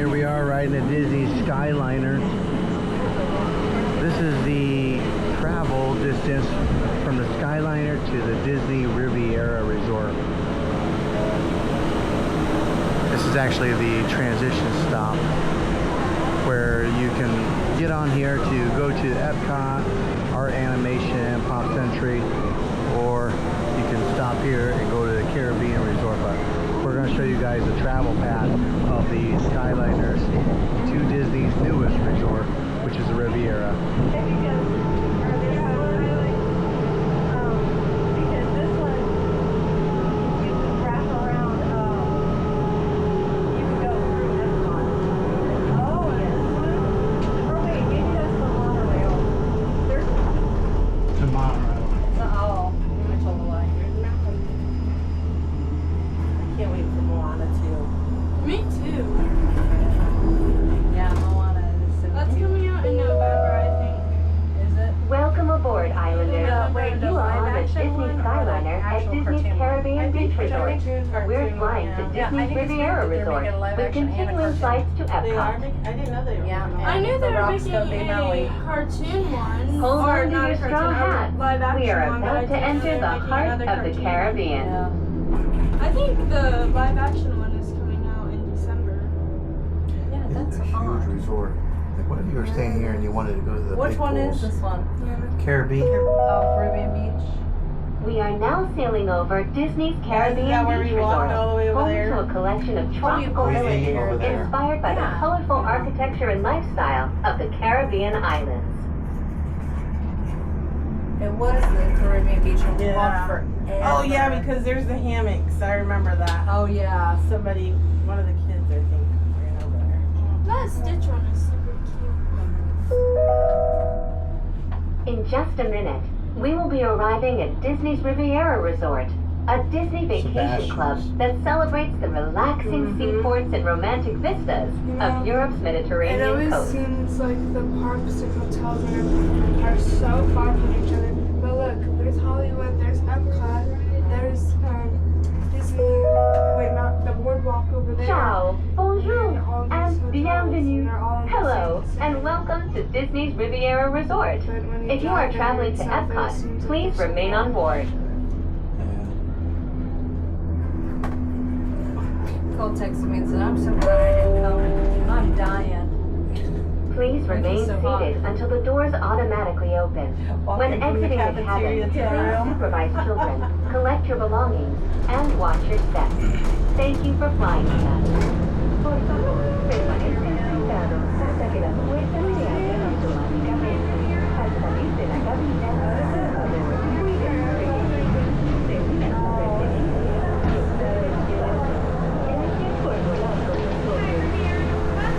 here we are riding the Disney Skyliner. This is the travel distance from the Skyliner to the Disney Riviera Resort. This is actually the transition stop where you can get on here to go to Epcot, Art Animation, Pop Century, or you can stop here and go to the Caribbean Resort. But we're going to show you guys the travel path of the Skyliners to Disney's newest resort, which is the Riviera. We're flying to Disney's Riviera Resort with continuing flights to Epcot. I didn't know they were. Yeah, I knew they were making a cartoon one. Hold on to your straw hat. We are about to enter the heart of the Caribbean. Yeah. I think the live action one is coming out in December. Yeah, that's a huge resort. Like, what if you were staying here and you wanted to go to the Which big one pools? is this one? Caribbean. Oh, Caribbean Beach. We are now sailing over Disney's Caribbean where Beach we walked Resort, all the way over home there? to a collection of tropical over villages there. inspired by the colorful architecture and lifestyle of the Caribbean islands. It was the Caribbean Beach and we Yeah. walked forever. Oh yeah, because there's the hammocks. I remember that. Oh yeah. Somebody, one of the kids, I think, ran over there. That Stitch one is super cute. In just a minute, we will be arriving at Disney's Riviera Resort, a Disney vacation club that celebrates the relaxing seaports and romantic vistas of Europe's It Mediterranean always coast. seems like the parks and hotels and everything are so far from each other. But look, there's Hollywood, there's Epcot, there's Disney, wait, not the boardwalk over there. Ciao, bonjour, and bienvenue. They're all in the Hello, same and welcome to Disney's Riviera Resort. But when If you are drive there, traveling to it's not- it Epcot, seems like please there's remain so on board. Cole texted me and said, I'm so glad I didn't come. I'm dying. Please remain so hot. seated until the doors automatically open. When Walking from the exiting the cafeteria cabin, to the please room. supervise children, collect your belongings, and watch your steps. Thank you for flying with us. Por favor, permanezcan sentados hasta que las puertas se abran automáticamente. Al salir de la cabina, por favor, cuiden sus pertenencias, según sus pertenencias y ustedes llevan. Gracias por volar con nosotros.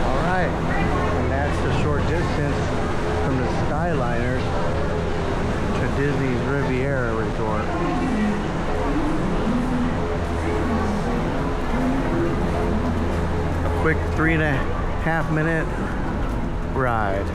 Alright, and that's the short distance from the Skyliners to Disney's Riviera Resort. A quick 3.5 minute ride.